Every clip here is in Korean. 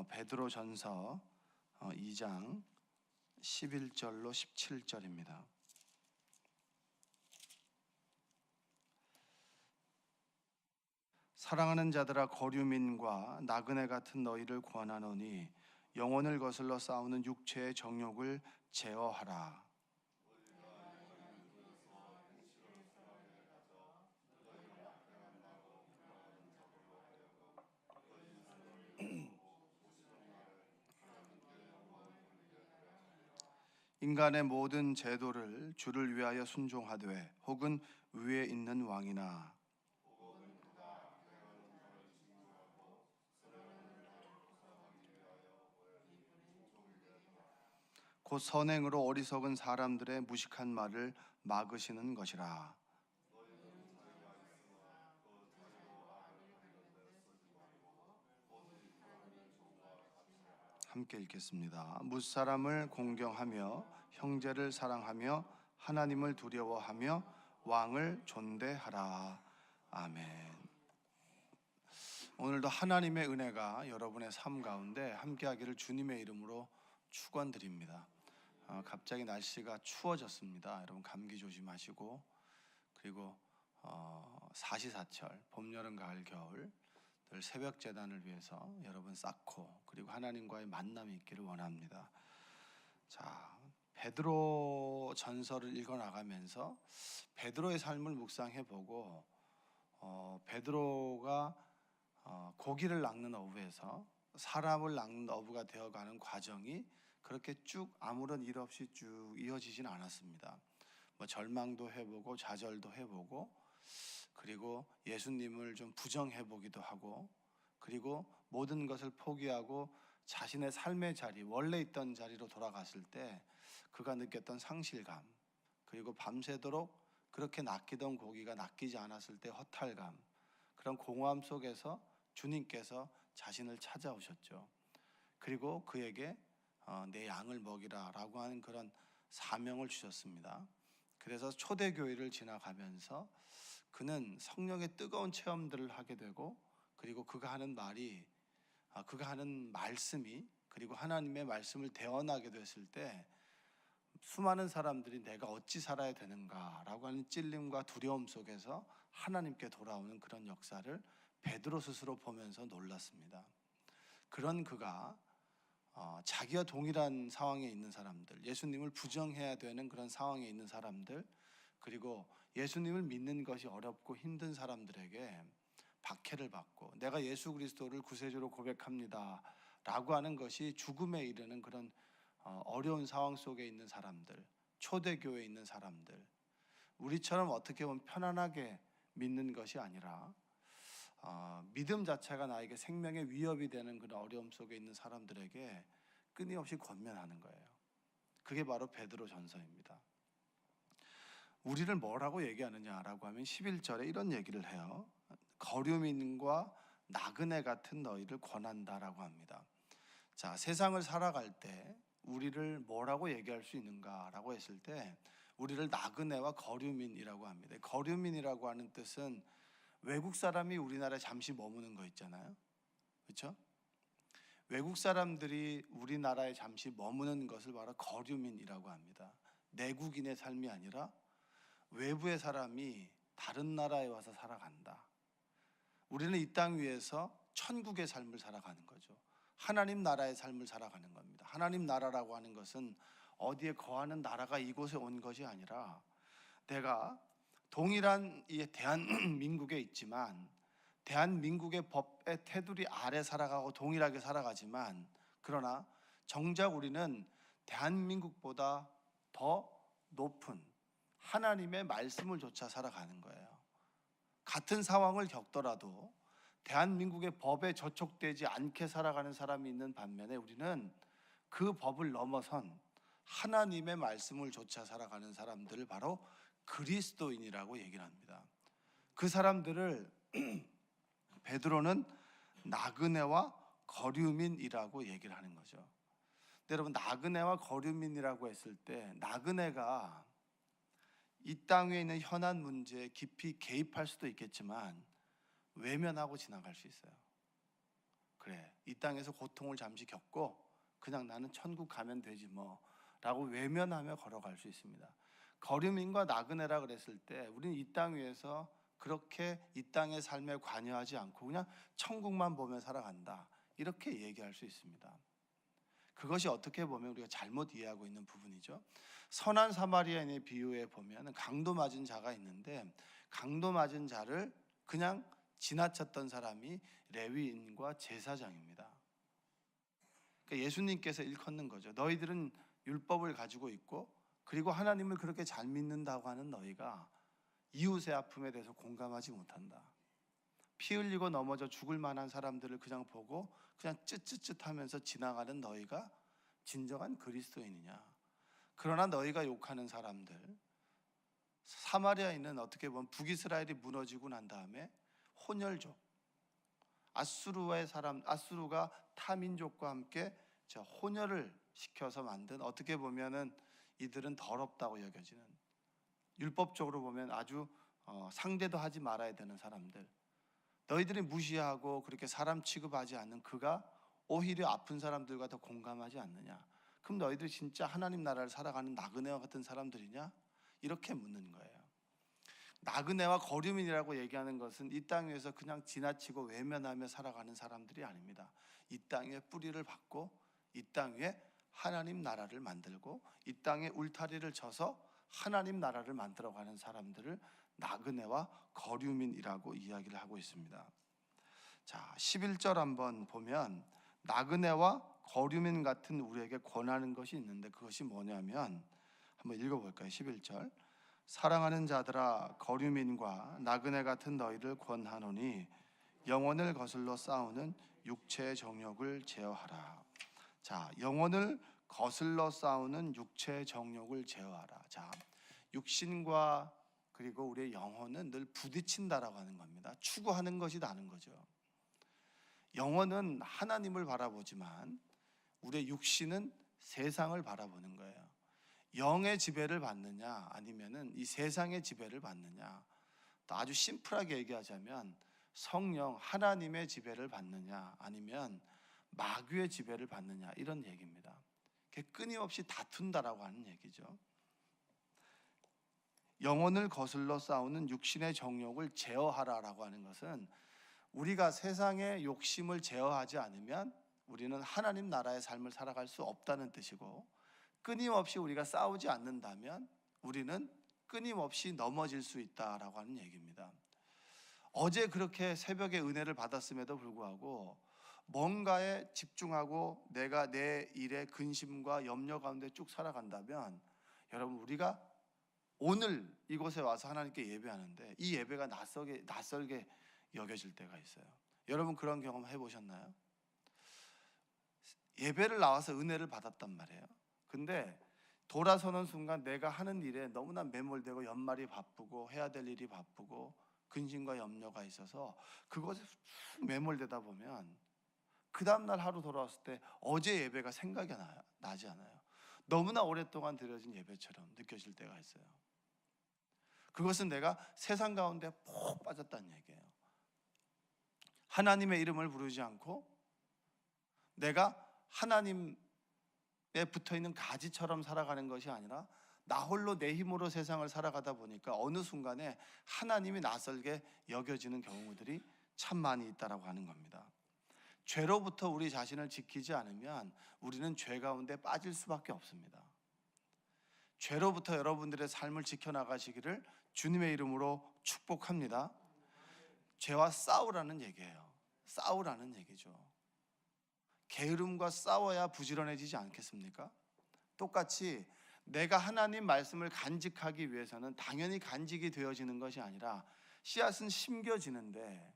베드로전서 2장 11절로 17절입니다. 사랑하는 자들아, 거류민과 나그네 같은 너희를 권하노니 영혼을 거슬러 싸우는 육체의 정욕을 제어하라. 인간의 모든 제도를 주를 위하여 순종하되 혹은 위에 있는 왕이나 곧 선행으로 어리석은 사람들의 무식한 말을 막으시는 것이라. 함께 읽겠습니다. 무사람을 공경하며 형제를 사랑하며 하나님을 두려워하며 왕을 존대하라. 아멘. 오늘도 하나님의 은혜가 여러분의 삶 가운데 함께하기를 주님의 이름으로 축원드립니다. 갑자기 날씨가 추워졌습니다. 여러분 감기 조심하시고, 그리고 사시사철 봄, 여름, 가을, 겨울 늘 새벽 제단을 위해서 여러분 쌓고, 그리고 하나님과의 만남이 있기를 원합니다. 자, 베드로 전서를 읽어 나가면서 베드로의 삶을 묵상해 보고, 베드로가 고기를 낚는 어부에서 사람을 낚는 어부가 되어가는 과정이 그렇게 쭉 아무런 일 없이 쭉 이어지진 않았습니다. 절망도 해보고 좌절도 해보고, 그리고 예수님을 좀 부정해보기도 하고, 그리고 모든 것을 포기하고 자신의 삶의 자리, 원래 있던 자리로 돌아갔을 때 그가 느꼈던 상실감, 그리고 밤새도록 그렇게 낚이던 고기가 낚이지 않았을 때 허탈감, 그런 공허함 속에서 주님께서 자신을 찾아오셨죠. 그리고 그에게 내 양을 먹이라 라고 하는 그런 사명을 주셨습니다. 그래서 초대교회를 지나가면서 그는 성령의 뜨거운 체험들을 하게 되고, 그리고 그가 하는 말씀이, 그리고 하나님의 말씀을 대언하게 됐을 때 수많은 사람들이 내가 어찌 살아야 되는가 라고 하는 찔림과 두려움 속에서 하나님께 돌아오는 그런 역사를 베드로 스스로 보면서 놀랐습니다. 그런 그가 자기와 동일한 상황에 있는 사람들, 예수님을 부정해야 되는 그런 상황에 있는 사람들, 그리고 예수님을 믿는 것이 어렵고 힘든 사람들에게 박해를 받고, 내가 예수 그리스도를 구세주로 고백합니다 라고 하는 것이 죽음에 이르는 그런 어려운 상황 속에 있는 사람들, 초대교회에 있는 사람들, 우리처럼 어떻게 보면 편안하게 믿는 것이 아니라 믿음 자체가 나에게 생명의 위협이 되는 그런 어려움 속에 있는 사람들에게 끊임없이 권면하는 거예요. 그게 바로 베드로 전서입니다. 우리를 뭐라고 얘기하느냐라고 하면 11절에 이런 얘기를 해요. 거류민과 나그네 같은 너희를 권한다라고 합니다. 자, 세상을 살아갈 때 우리를 뭐라고 얘기할 수 있는가라고 했을 때 우리를 나그네와 거류민이라고 합니다. 거류민이라고 하는 뜻은 외국 사람이 우리나라에 잠시 머무는 거 있잖아요. 그렇죠? 외국 사람들이 우리나라에 잠시 머무는 것을 바로 거류민이라고 합니다. 내국인의 삶이 아니라 외부의 사람이 다른 나라에 와서 살아간다. 우리는 이 땅 위에서 천국의 삶을 살아가는 거죠. 하나님 나라의 삶을 살아가는 겁니다. 하나님 나라라고 하는 것은 어디에 거하는 나라가 이곳에 온 것이 아니라, 내가 동일한 이 대한민국에 있지만 대한민국의 법의 테두리 아래 살아가고 동일하게 살아가지만, 그러나 정작 우리는 대한민국보다 더 높은 하나님의 말씀을 좇아 살아가는 거예요. 같은 상황을 겪더라도 대한민국의 법에 저촉되지 않게 살아가는 사람이 있는 반면에 우리는 그 법을 넘어선 하나님의 말씀을 좇아 살아가는 사람들을 바로 그리스도인이라고 얘기를 합니다. 그 사람들을 베드로는 나그네와 거류민이라고 얘기를 하는 거죠. 근데 여러분, 나그네와 거류민이라고 했을 때 나그네가 이 땅 위에 있는 현안 문제에 깊이 개입할 수도 있겠지만 외면하고 지나갈 수 있어요. 그래, 이 땅에서 고통을 잠시 겪고 그냥 나는 천국 가면 되지 뭐 라고 외면하며 걸어갈 수 있습니다. 거류민과 나그네라 그랬을 때 우리는 이 땅 위에서 그렇게 이 땅의 삶에 관여하지 않고 그냥 천국만 보며 살아간다, 이렇게 얘기할 수 있습니다. 그것이 어떻게 보면 우리가 잘못 이해하고 있는 부분이죠. 선한 사마리아인의 비유에 보면 강도 맞은 자가 있는데, 강도 맞은 자를 그냥 지나쳤던 사람이 레위인과 제사장입니다. 그러니까 예수님께서 일컫는 거죠. 너희들은 율법을 가지고 있고 그리고 하나님을 그렇게 잘 믿는다고 하는 너희가 이웃의 아픔에 대해서 공감하지 못한다. 피 흘리고 넘어져 죽을 만한 사람들을 그냥 보고 그냥 쯧쯧쯧하면서 지나가는 너희가 진정한 그리스도인이냐. 그러나 너희가 욕하는 사람들, 사마리아인은 어떻게 보면 북이스라엘이 무너지고 난 다음에 혼혈족, 아수르가 타민족과 함께 혼혈을 시켜서 만든, 어떻게 보면은 이들은 더럽다고 여겨지는, 율법적으로 보면 아주 상대도 하지 말아야 되는 사람들, 너희들이 무시하고 그렇게 사람 취급하지 않는 그가 오히려 아픈 사람들과 더 공감하지 않느냐? 그럼 너희들 진짜 하나님 나라를 살아가는 나그네와 같은 사람들이냐? 이렇게 묻는 거예요. 나그네와 거류민이라고 얘기하는 것은 이 땅 위에서 그냥 지나치고 외면하며 살아가는 사람들이 아닙니다. 이 땅에 뿌리를 박고 이 땅 위에 하나님 나라를 만들고 이 땅에 울타리를 쳐서 하나님 나라를 만들어가는 사람들을 나그네와 거류민이라고 이야기를 하고 있습니다. 자, 11절 한번 보면 나그네와 거류민 같은 우리에게 권하는 것이 있는데 그것이 뭐냐면 한번 읽어볼까요? 11절. 사랑하는 자들아, 거류민과 나그네 같은 너희를 권하노니 영혼을 거슬러 싸우는 육체의 정욕을 제어하라. 자, 영혼을 거슬러 싸우는 육체의 정욕을 제어하라. 자, 육신과 그리고 우리의 영혼은 늘 부딪힌다라고 하는 겁니다. 추구하는 것이 다른 거죠. 영혼은 하나님을 바라보지만 우리의 육신은 세상을 바라보는 거예요. 영의 지배를 받느냐 아니면은 이 세상의 지배를 받느냐, 또 아주 심플하게 얘기하자면 성령 하나님의 지배를 받느냐 아니면 마귀의 지배를 받느냐, 이런 얘기입니다. 끊임없이 다툰다라고 하는 얘기죠. 영혼을 거슬러 싸우는 육신의 정욕을 제어하라라고 하는 것은 우리가 세상의 욕심을 제어하지 않으면 우리는 하나님 나라의 삶을 살아갈 수 없다는 뜻이고, 끊임없이 우리가 싸우지 않는다면 우리는 끊임없이 넘어질 수 있다라고 하는 얘기입니다. 어제 그렇게 새벽에 은혜를 받았음에도 불구하고 뭔가에 집중하고 내가 내 일에 근심과 염려 가운데 쭉 살아간다면, 여러분 우리가 오늘 이곳에 와서 하나님께 예배하는데 이 예배가 낯설게 여겨질 때가 있어요. 여러분 그런 경험 해보셨나요? 예배를 나와서 은혜를 받았단 말이에요. 근데 돌아서는 순간 내가 하는 일에 너무나 매몰되고 연말이 바쁘고 해야 될 일이 바쁘고 근심과 염려가 있어서 그것에 매몰되다 보면 그 다음날 하루 돌아왔을 때 어제 예배가 생각이 나지 않아요. 너무나 오랫동안 드려진 예배처럼 느껴질 때가 있어요. 그것은 내가 세상 가운데 푹 빠졌다는 얘기예요. 하나님의 이름을 부르지 않고 내가 하나님에 붙어있는 가지처럼 살아가는 것이 아니라 나 홀로 내 힘으로 세상을 살아가다 보니까 어느 순간에 하나님이 낯설게 여겨지는 경우들이 참 많이 있다라고 하는 겁니다. 죄로부터 우리 자신을 지키지 않으면 우리는 죄 가운데 빠질 수밖에 없습니다. 죄로부터 여러분들의 삶을 지켜나가시기를 주님의 이름으로 축복합니다. 죄와 싸우라는 얘기예요. 싸우라는 얘기죠. 게으름과 싸워야 부지런해지지 않겠습니까? 똑같이 내가 하나님 말씀을 간직하기 위해서는 당연히 간직이 되어지는 것이 아니라 씨앗은 심겨지는데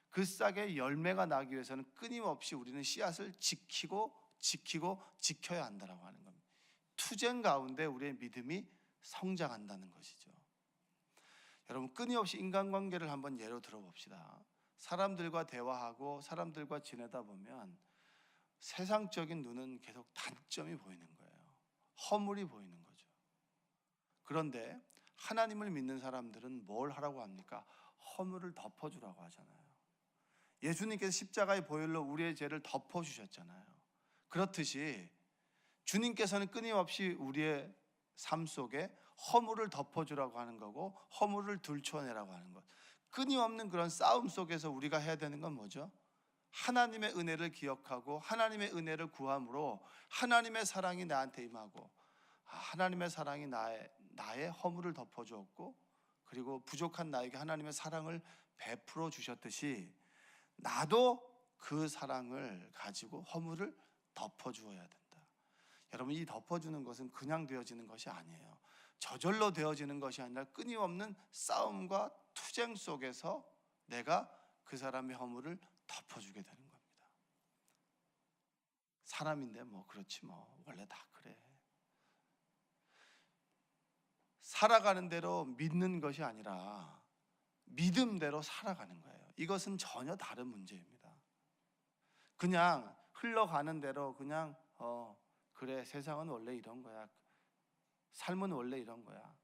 그 싹에 열매가 나기 위해서는 끊임없이 우리는 씨앗을 지켜야 한다라고 하는 겁니다. 투쟁 가운데 우리의 믿음이 성장한다는 것이죠. 여러분 끊임없이 인간관계를 한번 예로 들어봅시다. 사람들과 대화하고 사람들과 지내다 보면 세상적인 눈은 계속 단점이 보이는 거예요. 허물이 보이는 거죠. 그런데 하나님을 믿는 사람들은 뭘 하라고 합니까? 허물을 덮어주라고 하잖아요. 예수님께서 십자가의 보혈로 우리의 죄를 덮어주셨잖아요. 그렇듯이 주님께서는 끊임없이 우리의 삶 속에 허물을 덮어주라고 하는 거고 허물을 들춰내라고 하는 것. 끊임없는 그런 싸움 속에서 우리가 해야 되는 건 뭐죠? 하나님의 은혜를 기억하고 하나님의 은혜를 구함으로 하나님의 사랑이 나한테 임하고 하나님의 사랑이 나의 허물을 덮어주었고 그리고 부족한 나에게 하나님의 사랑을 베풀어 주셨듯이 나도 그 사랑을 가지고 허물을 덮어주어야 된다. 여러분, 이 덮어주는 것은 그냥 되어지는 것이 아니에요. 저절로 되어지는 것이 아니라 끊임없는 싸움과 투쟁 속에서 내가 그 사람의 허물을 덮어주게 되는 겁니다. 사람인데 뭐 그렇지 뭐 원래 다 그래. 살아가는 대로 믿는 것이 아니라 믿음대로 살아가는 거예요. 이것은 전혀 다른 문제입니다. 그냥 흘러가는 대로 그냥 그래 세상은 원래 이런 거야. 삶은 원래 이런 거야.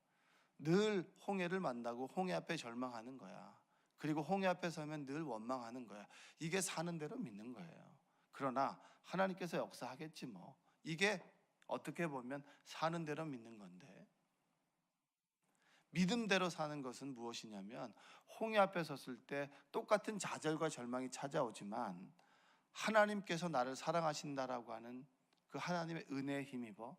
늘 홍해를 만나고 홍해 앞에 절망하는 거야. 그리고 홍해 앞에 서면 늘 원망하는 거야. 이게 사는 대로 믿는 거예요. 그러나 하나님께서 역사하겠지 뭐. 이게 어떻게 보면 사는 대로 믿는 건데, 믿음대로 사는 것은 무엇이냐면 홍해 앞에 섰을 때 똑같은 좌절과 절망이 찾아오지만 하나님께서 나를 사랑하신다라고 하는 그 하나님의 은혜에 힘입어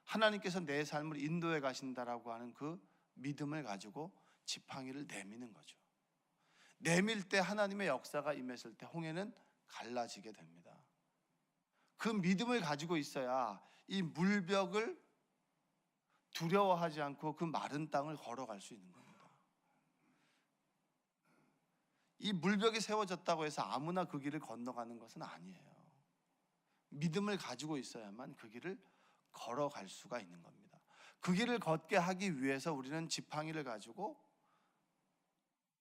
하나님께서 내 삶을 인도해 가신다라고 하는 그 믿음을 가지고 지팡이를 내미는 거죠. 내밀 때 하나님의 역사가 임했을 때 홍해는 갈라지게 됩니다. 그 믿음을 가지고 있어야 이 물벽을 두려워하지 않고 그 마른 땅을 걸어갈 수 있는 겁니다. 이 물벽이 세워졌다고 해서 아무나 그 길을 건너가는 것은 아니에요. 믿음을 가지고 있어야만 그 길을 걸어갈 수가 있는 겁니다. 그 길을 걷게 하기 위해서 우리는 지팡이를 가지고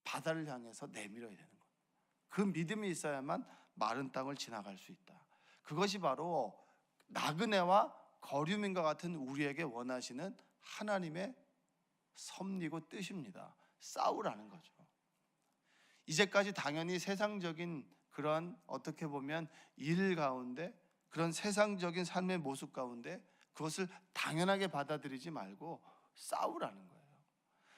바다를 향해서 내밀어야 되는 거예요. 그 믿음이 있어야만 마른 땅을 지나갈 수 있다. 그것이 바로 나그네와 거류민과 같은 우리에게 원하시는 하나님의 섭리고 뜻입니다. 싸우라는 거죠. 이제까지 당연히 세상적인 그런 어떻게 보면 일 가운데 그런 세상적인 삶의 모습 가운데 그것을 당연하게 받아들이지 말고 싸우라는 거예요.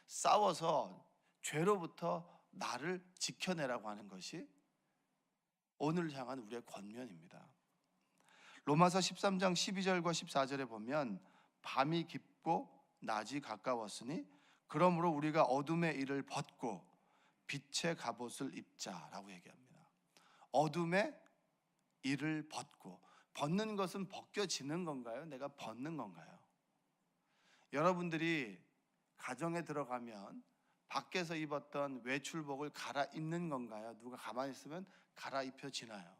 싸워서 죄로부터 나를 지켜내라고 하는 것이 오늘 향한 우리의 권면입니다. 로마서 13장 12절과 14절에 보면 밤이 깊고 낮이 가까웠으니 그러므로 우리가 어둠의 일을 벗고 빛의 갑옷을 입자라고 얘기합니다. 어둠의 일을 벗는 것은 벗겨지는 건가요? 내가 벗는 건가요? 여러분들이 가정에 들어가면 밖에서 입었던 외출복을 갈아입는 건가요? 누가 가만히 있으면 갈아입혀지나요?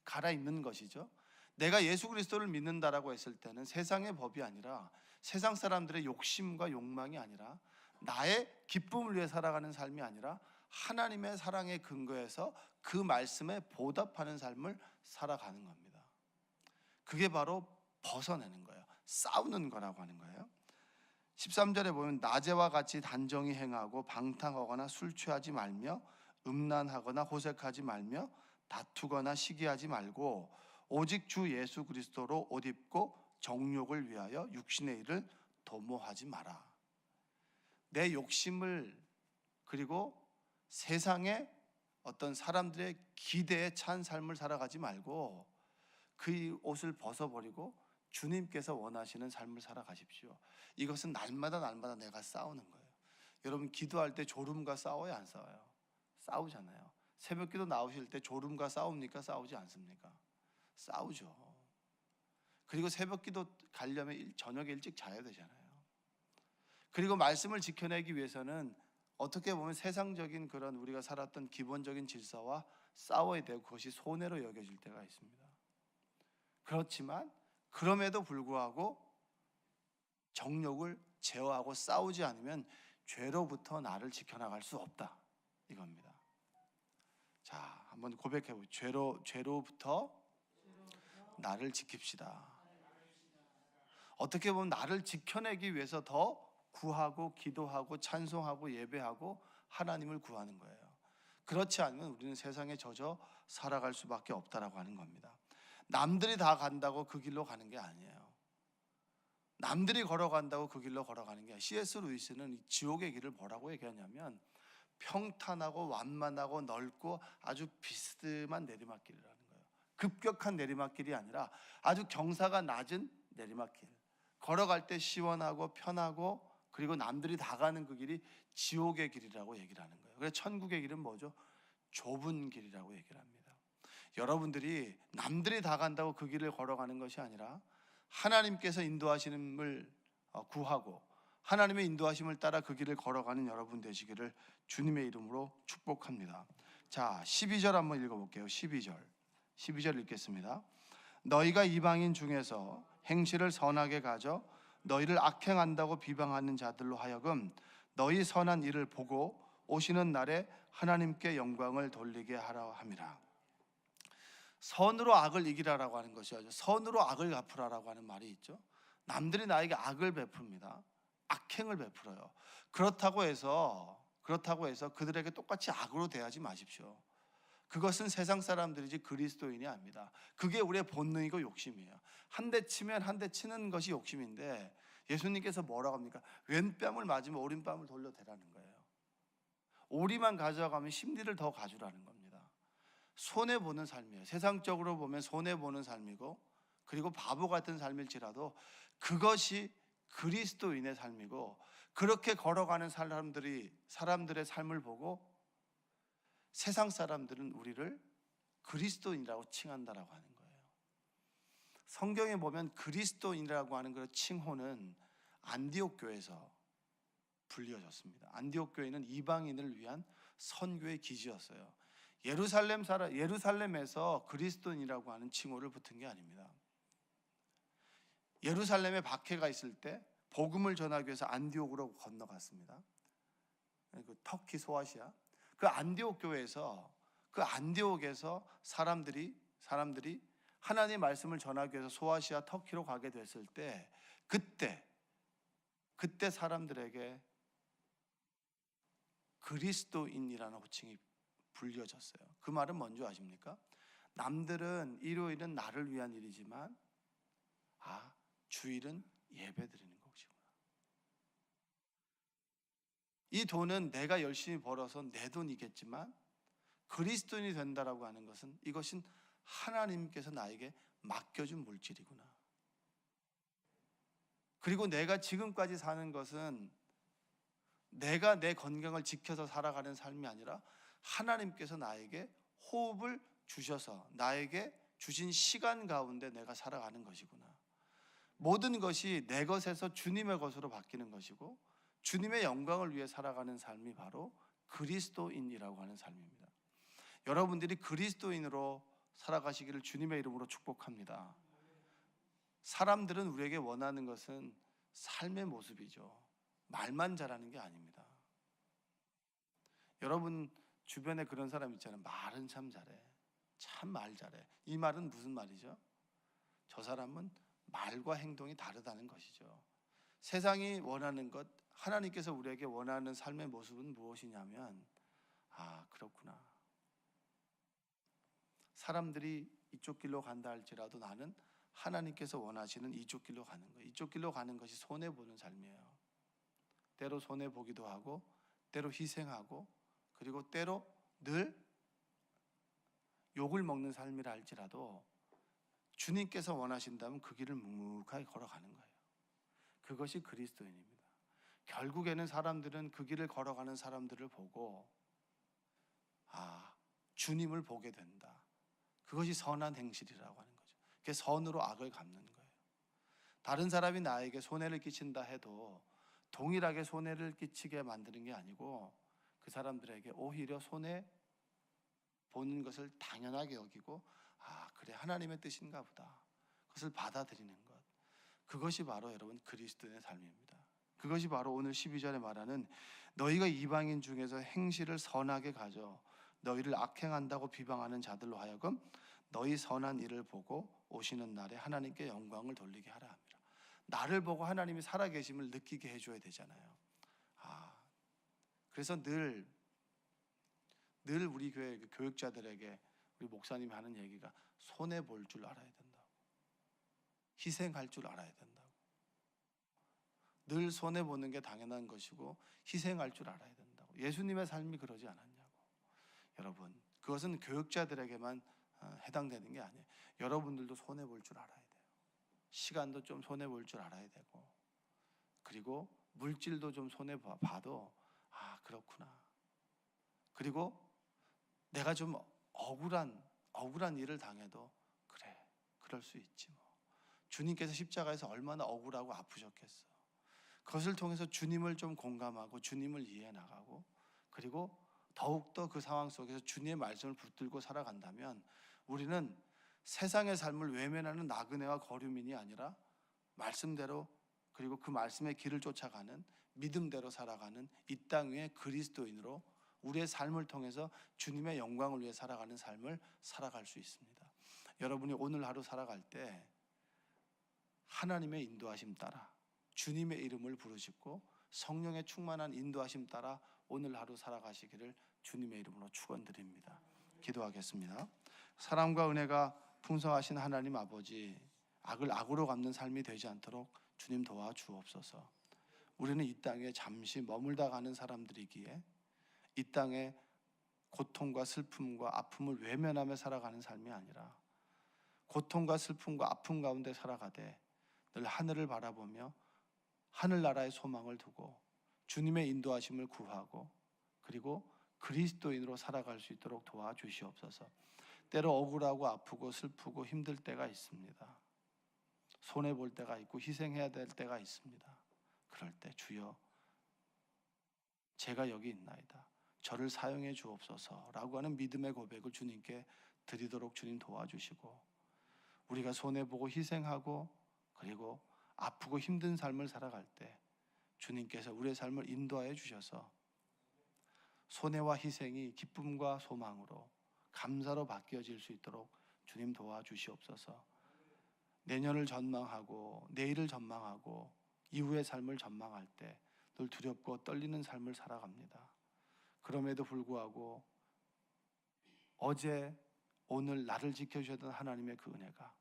갈아입는 것이죠. 내가 예수 그리스도를 믿는다라고 했을 때는 세상의 법이 아니라 세상 사람들의 욕심과 욕망이 아니라 나의 기쁨을 위해 살아가는 삶이 아니라 하나님의 사랑에 근거해서 그 말씀에 보답하는 삶을 살아가는 겁니다. 그게 바로 벗어내는 거예요. 싸우는 거라고 하는 거예요. 13절에 보면 낮에와 같이 단정히 행하고 방탕하거나 술 취하지 말며 음란하거나 호색하지 말며 다투거나 시기하지 말고 오직 주 예수 그리스도로 옷 입고 정욕을 위하여 육신의 일을 도모하지 마라. 내 욕심을 그리고 세상의 어떤 사람들의 기대에 찬 삶을 살아가지 말고 그 옷을 벗어버리고 주님께서 원하시는 삶을 살아가십시오. 이것은 날마다 내가 싸우는 거예요. 여러분 기도할 때 졸음과 싸워요, 안 싸워요? 싸우잖아요. 새벽기도 나오실 때 졸음과 싸웁니까? 싸우지 않습니까? 싸우죠. 그리고 새벽기도 가려면 저녁에 일찍 자야 되잖아요. 그리고 말씀을 지켜내기 위해서는 어떻게 보면 세상적인 그런 우리가 살았던 기본적인 질서와 싸워야 되고 그것이 손해로 여겨질 때가 있습니다. 그렇지만 그럼에도 불구하고 정욕을 제어하고 싸우지 않으면 죄로부터 나를 지켜나갈 수 없다 이겁니다. 자, 한번 고백해보죠. 죄로부터 나를 지킵시다. 어떻게 보면 나를 지켜내기 위해서 더 구하고 기도하고 찬송하고 예배하고 하나님을 구하는 거예요. 그렇지 않으면 우리는 세상에 젖어 살아갈 수밖에 없다라고 하는 겁니다. 남들이 다 간다고 그 길로 가는 게 아니에요. 남들이 걸어간다고 그 길로 걸어가는 게 아니에요. C.S. 루이스는 이 지옥의 길을 뭐라고 얘기하냐면 평탄하고 완만하고 넓고 아주 비스듬한 내리막길이라는 거예요. 급격한 내리막길이 아니라 아주 경사가 낮은 내리막길. 걸어갈 때 시원하고 편하고 그리고 남들이 다 가는 그 길이 지옥의 길이라고 얘기를 하는 거예요. 그래서 천국의 길은 뭐죠? 좁은 길이라고 얘기를 합니다. 여러분들이 남들이 다 간다고 그 길을 걸어가는 것이 아니라 하나님께서 인도하심을 구하고 하나님의 인도하심을 따라 그 길을 걸어가는 여러분 되시기를 주님의 이름으로 축복합니다. 자, 12절 한번 읽어볼게요. 12절 읽겠습니다. 너희가 이방인 중에서 행실을 선하게 가져 너희를 악행한다고 비방하는 자들로 하여금 너희 선한 일을 보고 오시는 날에 하나님께 영광을 돌리게 하라 함이라. 선으로 악을 이기라라고 하는 것이죠. 선으로 악을 갚으라라고 하는 말이 있죠. 남들이 나에게 악을 베풉니다. 악행을 베풀어요. 그렇다고 해서 그들에게 똑같이 악으로 대하지 마십시오. 그것은 세상 사람들이지 그리스도인이 아닙니다. 그게 우리의 본능이고 욕심이에요. 한 대 치면 한 대 치는 것이 욕심인데 예수님께서 뭐라고 합니까? 왼뺨을 맞으면 오른뺨을 돌려대라는 거예요. 오리만 가져가면 심리를 더 가져라는 겁니다. 손해보는 삶이에요. 세상적으로 보면 손해보는 삶이고 그리고 바보 같은 삶일지라도 그것이 그리스도인의 삶이고 그렇게 걸어가는 사람들의 삶을 보고 세상 사람들은 우리를 그리스도인이라고 칭한다라고 하는 거예요. 성경에 보면 그리스도인이라고 하는 그 칭호는 안디옥 교회에서 불려졌습니다. 안디옥 교회는 이방인을 위한 선교의 기지였어요. 예루살렘에서 그리스도인이라고 하는 칭호를 붙은 게 아닙니다. 예루살렘에 박해가 있을 때 복음을 전하기 위해서 안디옥으로 건너갔습니다. 그 터키 소아시아 그 안디옥에서 사람들이 하나님의 말씀을 전하기 위해서 소아시아 터키로 가게 됐을 때 그때 사람들에게 그리스도인이라는 호칭이 불려졌어요. 그 말은 뭔지 아십니까? 남들은 일요일은 나를 위한 일이지만 주일은 예배 드리는 것이구나. 이 돈은 내가 열심히 벌어서 내 돈이겠지만 그리스도인이 된다라고 하는 것은 이것은 하나님께서 나에게 맡겨준 물질이구나. 그리고 내가 지금까지 사는 것은 내가 내 건강을 지켜서 살아가는 삶이 아니라 하나님께서 나에게 호흡을 주셔서 나에게 주신 시간 가운데 내가 살아가는 것이구나. 모든 것이 내 것에서 주님의 것으로 바뀌는 것이고 주님의 영광을 위해 살아가는 삶이 바로 그리스도인이라고 하는 삶입니다. 여러분들이 그리스도인으로 살아가시기를 주님의 이름으로 축복합니다. 사람들은 우리에게 원하는 것은 삶의 모습이죠. 말만 잘하는 게 아닙니다. 여러분 주변에 그런 사람 있잖아요. 말은 참 잘해. 참 말 잘해. 이 말은 무슨 말이죠? 저 사람은 말과 행동이 다르다는 것이죠. 세상이 원하는 것, 하나님께서 우리에게 원하는 삶의 모습은 무엇이냐면 그렇구나. 사람들이 이쪽 길로 간다 할지라도 나는 하나님께서 원하시는 이쪽 길로 가는 거예요. 이쪽 길로 가는 것이 손해보는 삶이에요. 때로 손해보기도 하고 때로 희생하고 그리고 때로 늘 욕을 먹는 삶이라 할지라도 주님께서 원하신다면 그 길을 묵묵하게 걸어가는 거예요. 그것이 그리스도인입니다. 결국에는 사람들은 그 길을 걸어가는 사람들을 보고 주님을 보게 된다. 그것이 선한 행실이라고 하는 거죠. 그게 선으로 악을 갚는 거예요. 다른 사람이 나에게 손해를 끼친다 해도 동일하게 손해를 끼치게 만드는 게 아니고 그 사람들에게 오히려 손해 보는 것을 당연하게 여기고 그래 하나님의 뜻인가 보다. 그것을 받아들이는 것. 그것이 바로 여러분 그리스도인의 삶입니다. 그것이 바로 오늘 12절에 말하는 너희가 이방인 중에서 행실을 선하게 가져 너희를 악행한다고 비방하는 자들로 하여금 너희 선한 일을 보고 오시는 날에 하나님께 영광을 돌리게 하라 합니다. 나를 보고 하나님이 살아계심을 느끼게 해줘야 되잖아요. 그래서 늘 늘 우리 교회 교육자들에게 우리 목사님이 하는 얘기가 손해 볼 줄 알아야 된다고. 희생할 줄 알아야 된다고. 늘 손해 보는 게 당연한 것이고 희생할 줄 알아야 된다고. 예수님의 삶이 그러지 않았냐고. 여러분, 그것은 교육자들에게만 해당되는 게 아니에요. 여러분들도 손해 볼 줄 알아야 돼요. 시간도 좀 손해 볼 줄 알아야 되고, 그리고 물질도 좀 손해 봐도 그렇구나. 그리고 내가 좀 억울한 일을 당해도 그래, 그럴 수 있지 뭐. 주님께서 십자가에서 얼마나 억울하고 아프셨겠어. 그것을 통해서 주님을 좀 공감하고 주님을 이해해 나가고, 그리고 더욱더 그 상황 속에서 주님의 말씀을 붙들고 살아간다면 우리는 세상의 삶을 외면하는 나그네와 거류민이 아니라 말씀대로, 그리고 그 말씀의 길을 쫓아가는 믿음대로 살아가는 이 땅 위에 그리스도인으로 우리의 삶을 통해서 주님의 영광을 위해 살아가는 삶을 살아갈 수 있습니다. 여러분이 오늘 하루 살아갈 때 하나님의 인도하심 따라 주님의 이름을 부르시고 성령의 충만한 인도하심 따라 오늘 하루 살아가시기를 주님의 이름으로 축원드립니다. 기도하겠습니다. 사랑과 은혜가 풍성하신 하나님 아버지, 악을 악으로 갚는 삶이 되지 않도록 주님 도와주옵소서. 우리는 이 땅에 잠시 머물다 가는 사람들이기에 이 땅에 고통과 슬픔과 아픔을 외면하며 살아가는 삶이 아니라 고통과 슬픔과 아픔 가운데 살아가되 늘 하늘을 바라보며 하늘나라의 소망을 두고 주님의 인도하심을 구하고, 그리고 그리스도인으로 살아갈 수 있도록 도와주시옵소서. 때로 억울하고 아프고 슬프고 힘들 때가 있습니다. 손해볼 때가 있고 희생해야 될 때가 있습니다. 그럴 때 주여, 제가 여기 있나이다, 저를 사용해 주옵소서라고 하는 믿음의 고백을 주님께 드리도록 주님 도와주시고, 우리가 손해보고 희생하고 그리고 아프고 힘든 삶을 살아갈 때 주님께서 우리의 삶을 인도하여 주셔서 손해와 희생이 기쁨과 소망으로 감사로 바뀌어질 수 있도록 주님 도와주시옵소서. 내년을 전망하고 내일을 전망하고 이후의 삶을 전망할 때 늘 두렵고 떨리는 삶을 살아갑니다. 그럼에도 불구하고 어제 오늘 나를 지켜주셨던 하나님의 그 은혜가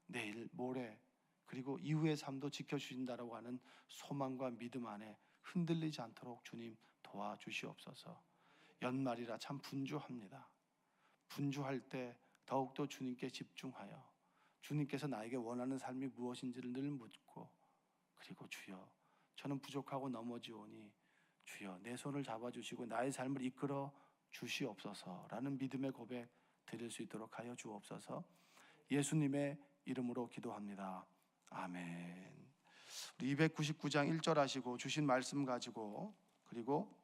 내일 모레 그리고 이후의 삶도 지켜주신다라고 하는 소망과 믿음 안에 흔들리지 않도록 주님 도와주시옵소서. 연말이라 참 분주합니다. 분주할 때 더욱더 주님께 집중하여 주님께서 나에게 원하는 삶이 무엇인지를 늘 묻고, 그리고 주여, 저는 부족하고 넘어지오니 주여 내 손을 잡아주시고 나의 삶을 이끌어 주시옵소서라는 믿음의 고백 드릴 수 있도록 하여 주옵소서. 예수님의 이름으로 기도합니다. 아멘. 우리 299장 1절 하시고 주신 말씀 가지고, 그리고